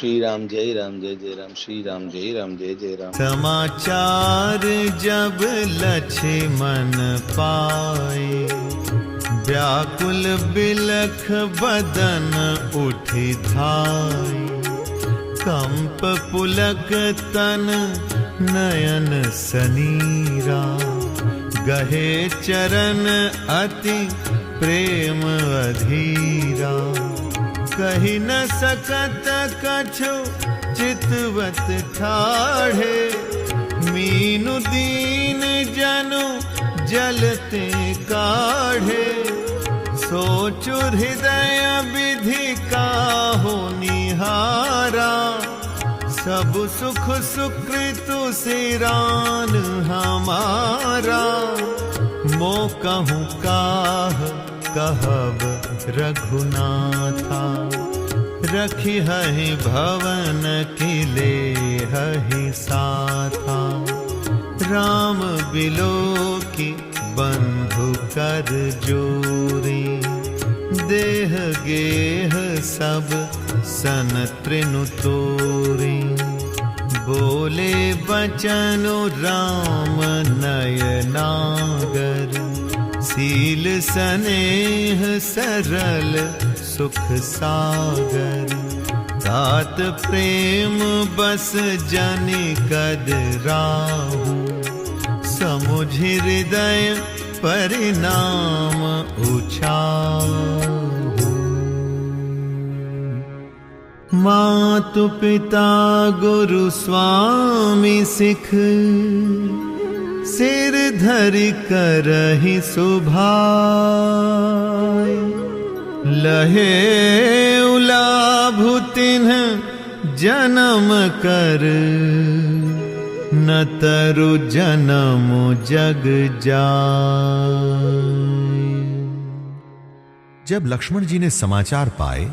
श्री राम जय राम श्री राम जय जय राम। समाचार जब लक्ष्मण पाए, व्याकुल बिलख बदन उठि धाय। कंप पुलक तन नयन सनीरा, गहे चरण अति प्रेम अधीरा। कही न सकत कछु चितवत ठाढ़े, मीनु दीन जनु जलते काढ़े। सोचु हृदय विधि काहु निहारा, सब सुख सुकृतु सिरान हमारा। मो कहूँ काह कहब रघुनाथा, रखी हहि भवन किले हहि साथा। राम बिलोकी बंधु कर जोरी, देह गेह सब सन त्रिनु तोरी। बोले बचनु राम नयनागर, सील स्नेह सरल सुख सागर। तात प्रेम बस जनि कद राहु, समुझि हृदय परिणाम उचाहु। मातु पिता गुरु स्वामी सिख, सिर धरि करहि सुभाय। लहे उलाभु तिन्ह जन्म कर, न तरु जन्म जग जाय। जब लक्ष्मण जी ने समाचार पाए,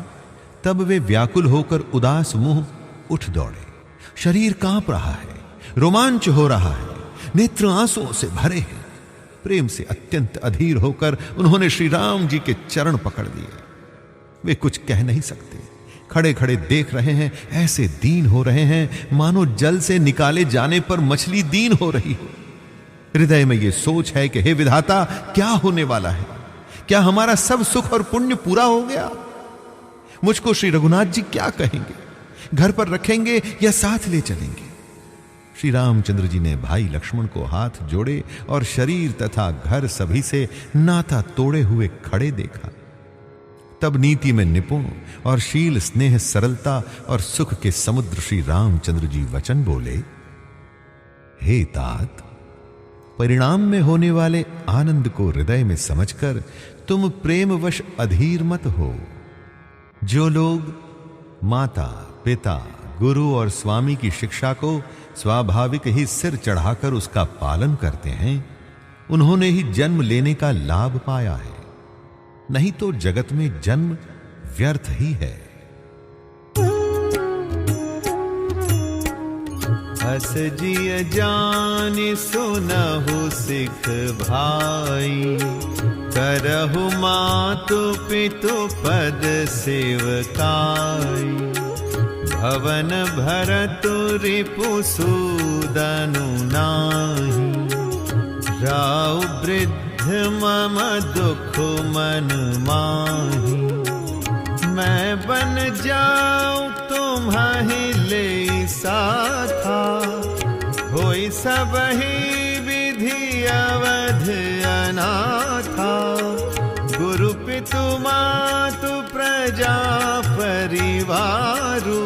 तब वे व्याकुल होकर उदास मुंह उठ दौड़े। शरीर कांप रहा है, रोमांच हो रहा है, नेत्र आंसुओं से भरे हैं। प्रेम से अत्यंत अधीर होकर उन्होंने श्री राम जी के चरण पकड़ लिए। वे कुछ कह नहीं सकते, खड़े खड़े देख रहे हैं। ऐसे दीन हो रहे हैं मानो जल से निकाले जाने पर मछली दीन हो रही हो। हृदय में यह सोच है कि हे विधाता, क्या होने वाला है? क्या हमारा सब सुख और पुण्य पूरा हो गया? मुझको श्री रघुनाथ जी क्या कहेंगे? घर पर रखेंगे या साथ ले चलेंगे? श्री रामचंद्र जी ने भाई लक्ष्मण को हाथ जोड़े और शरीर तथा घर सभी से नाता तोड़े हुए खड़े देखा। तब नीति में निपुण और शील स्नेह सरलता और सुख के समुद्र श्री रामचंद्र जी वचन बोले, हे तात, परिणाम में होने वाले आनंद को हृदय में समझकर तुम प्रेमवश अधीर मत हो। जो लोग माता पिता गुरु और स्वामी की शिक्षा को स्वाभाविक ही सिर चढ़ाकर उसका पालन करते हैं, उन्होंने ही जन्म लेने का लाभ पाया है। नहीं तो जगत में जन्म व्यर्थ ही है। हस जिय जानि सुनहु सिख भाई, करहु मातु पितु पद सेवकाई। भवन भरतु रिपु सूदनु नाही, राउ वृद्ध मम दुख मन माही। मैं बन जाऊं तुम्हारी ले साथा, होई सबहि विधि अवध अनाथा। गुरु पितु मातु प्रजा परिवारु,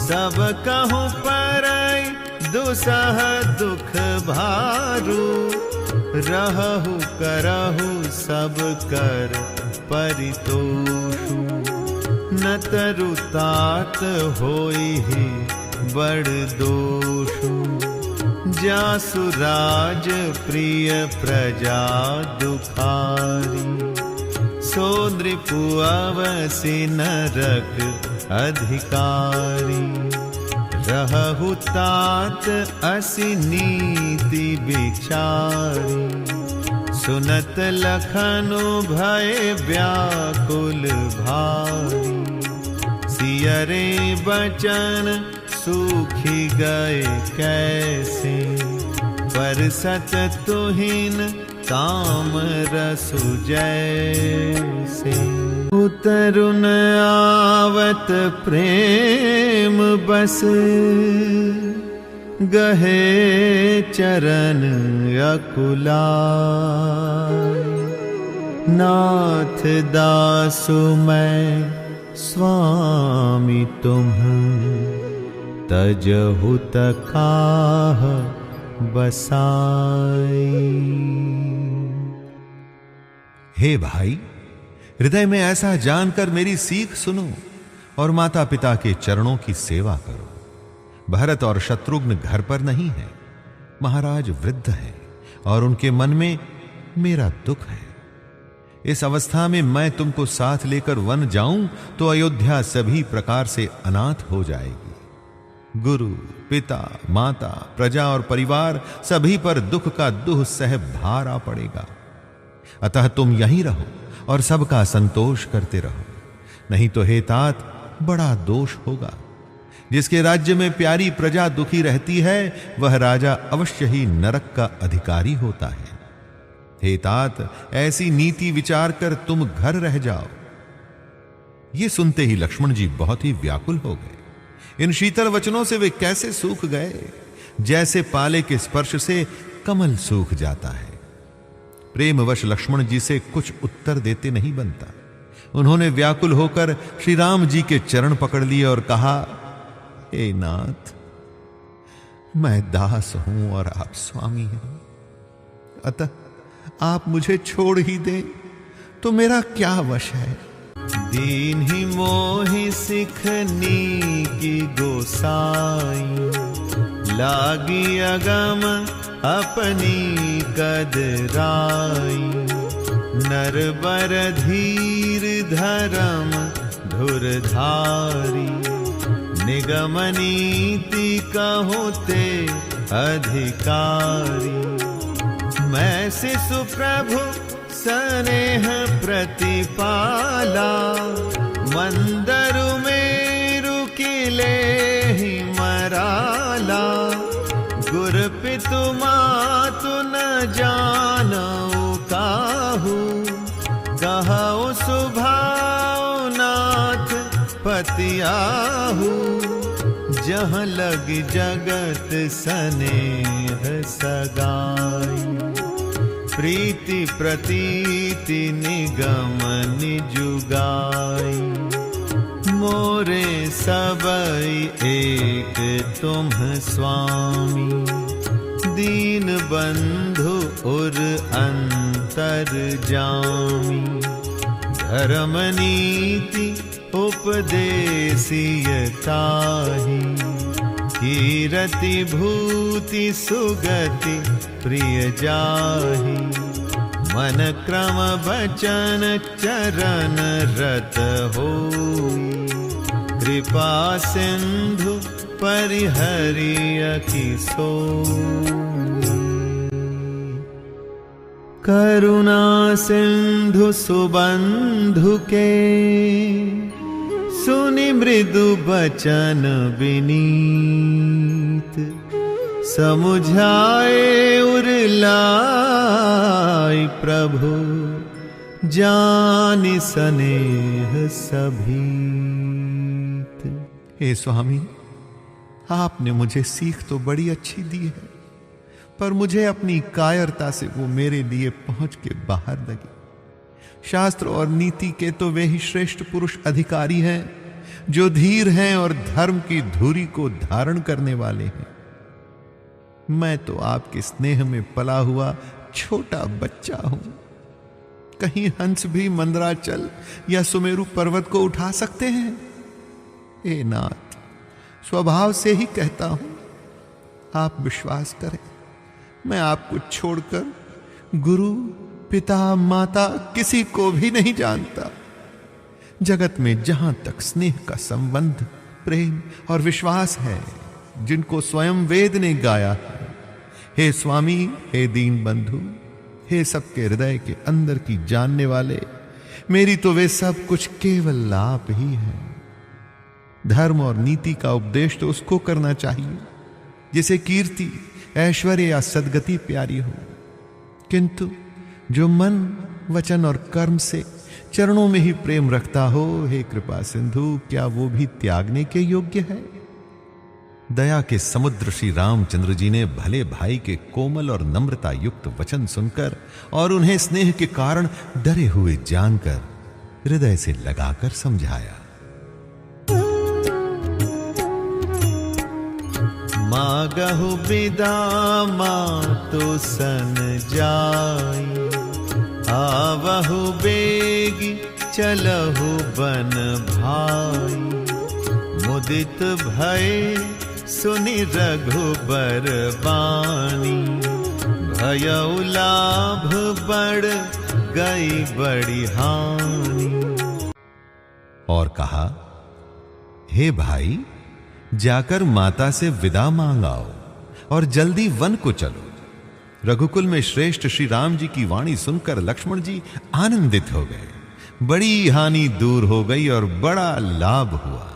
सब कहूँ परई दुसह दुख भारू। रहु करहु सब कर परितोषु, न तरु तात होई ही बड़ दोषु। जासु राज प्रिय प्रजा दुखारी, सो नृपु अवसि नरक अधिकारी। रहु तात असि नीति विचारी, सुनत लखनु भय व्याकुल भारी। सियरे बचन सूखी गए कैसे, बरसत तुहिन काम रसु जैसे। उतरुन आवत प्रेम बस, गहे चरण अकुलाय। नाथ दासु मैं स्वामी तुम, तजहु तकाह बसाई। हे भाई, हृदय में ऐसा जानकर मेरी सीख सुनो और माता पिता के चरणों की सेवा करो। भरत और शत्रुघ्न घर पर नहीं है, महाराज वृद्ध हैं और उनके मन में मेरा दुख है। इस अवस्था में मैं तुमको साथ लेकर वन जाऊं तो अयोध्या सभी प्रकार से अनाथ हो जाएगी। गुरु, पिता, माता, प्रजा और परिवार सभी पर दुख का दुह सह भार आ पड़ेगा। अतः तुम यहीं रहो और सबका संतोष करते रहो, नहीं तो हे तात बड़ा दोष होगा। जिसके राज्य में प्यारी प्रजा दुखी रहती है वह राजा अवश्य ही नरक का अधिकारी होता है। हे तात, ऐसी नीति विचार कर तुम घर रह जाओ। ये सुनते ही लक्ष्मण जी बहुत ही व्याकुल हो गए। इन शीतल वचनों से वे कैसे सूख गए, जैसे पाले के स्पर्श से कमल सूख जाता है। प्रेमवश लक्ष्मण जी से कुछ उत्तर देते नहीं बनता। उन्होंने व्याकुल होकर श्री राम जी के चरण पकड़ लिए और कहा, हे नाथ, मैं दास हूं और आप स्वामी हैं, अतः आप मुझे छोड़ ही दें तो मेरा क्या वश है। दीन ही मोहि सिखनी की गोसाई, लागी अगम अपनी कदराई। नरबर धीर धर्म धुरधारी, निगम नीति कहोते अधिकारी। मैं शिशु प्रभु स्नेह प्रतिपाला, मंदरु मेरु किले ही मराला। गुर पितु मातु न जानऊ काहू, कहऊ सुभाव नाथ पतियाहू। जहाँ लग जगत स्नेह सगाई, प्रीति प्रतीति निगम निजुगाई। मोरे सबई एक तुम स्वामी, दीन बंधु उर अंतर जामी। धर्म नीति उपदेसिय ताहि, कीरति भूति सुगति प्रिय जाहि। मन क्रम बचन चरण रत होई, कृपा सिंधु परिहरिय की सोई। करुणा सिंधु सुबंधु के, सुनि मृदु बचन विनीत। समुझाए उरलाई प्रभु, जानि स्नेह सभीत। हे स्वामी, आपने मुझे सीख तो बड़ी अच्छी दी है, पर मुझे अपनी कायरता से वो मेरे लिए पहुंच के बाहर लगी। शास्त्र और नीति के तो वे ही श्रेष्ठ पुरुष अधिकारी हैं जो धीर हैं और धर्म की धुरी को धारण करने वाले हैं। मैं तो आपके स्नेह में पला हुआ छोटा बच्चा हूं। कहीं हंस भी मंदराचल या सुमेरु पर्वत को उठा सकते हैं? हे नाथ, स्वभाव से ही कहता हूं, आप विश्वास करें, मैं आपको छोड़कर गुरु, पिता, माता किसी को भी नहीं जानता। जगत में जहां तक स्नेह का संबंध, प्रेम और विश्वास है, जिनको स्वयं वेद ने गाया है, हे स्वामी, हे दीन बंधु, हे सबके हृदय के अंदर की जानने वाले, मेरी तो वे सब कुछ केवल आप ही हैं। धर्म और नीति का उपदेश तो उसको करना चाहिए जिसे कीर्ति, ऐश्वर्य या सद्गति प्यारी हो। किंतु जो मन, वचन और कर्म से चरणों में ही प्रेम रखता हो, हे कृपा सिंधु, क्या वो भी त्यागने के योग्य है? दया के समुद्र श्री रामचंद्र जी ने भले भाई के कोमल और नम्रता युक्त वचन सुनकर और उन्हें स्नेह के कारण डरे हुए जानकर हृदय से लगाकर समझाया। मागहु बिदा मातु सन जाई, आवहु बेगी चलहु बन भाई। मुदित भय सुनि रघुबर बानी, भयउ लाभ बढ़ गई बड़ी हानि। और कहा, हे भाई, जाकर माता से विदा मांगाओ और जल्दी वन को चलो। रघुकुल में श्रेष्ठ श्री राम जी की वाणी सुनकर लक्ष्मण जी आनंदित हो गए। बड़ी हानि दूर हो गई और बड़ा लाभ हुआ।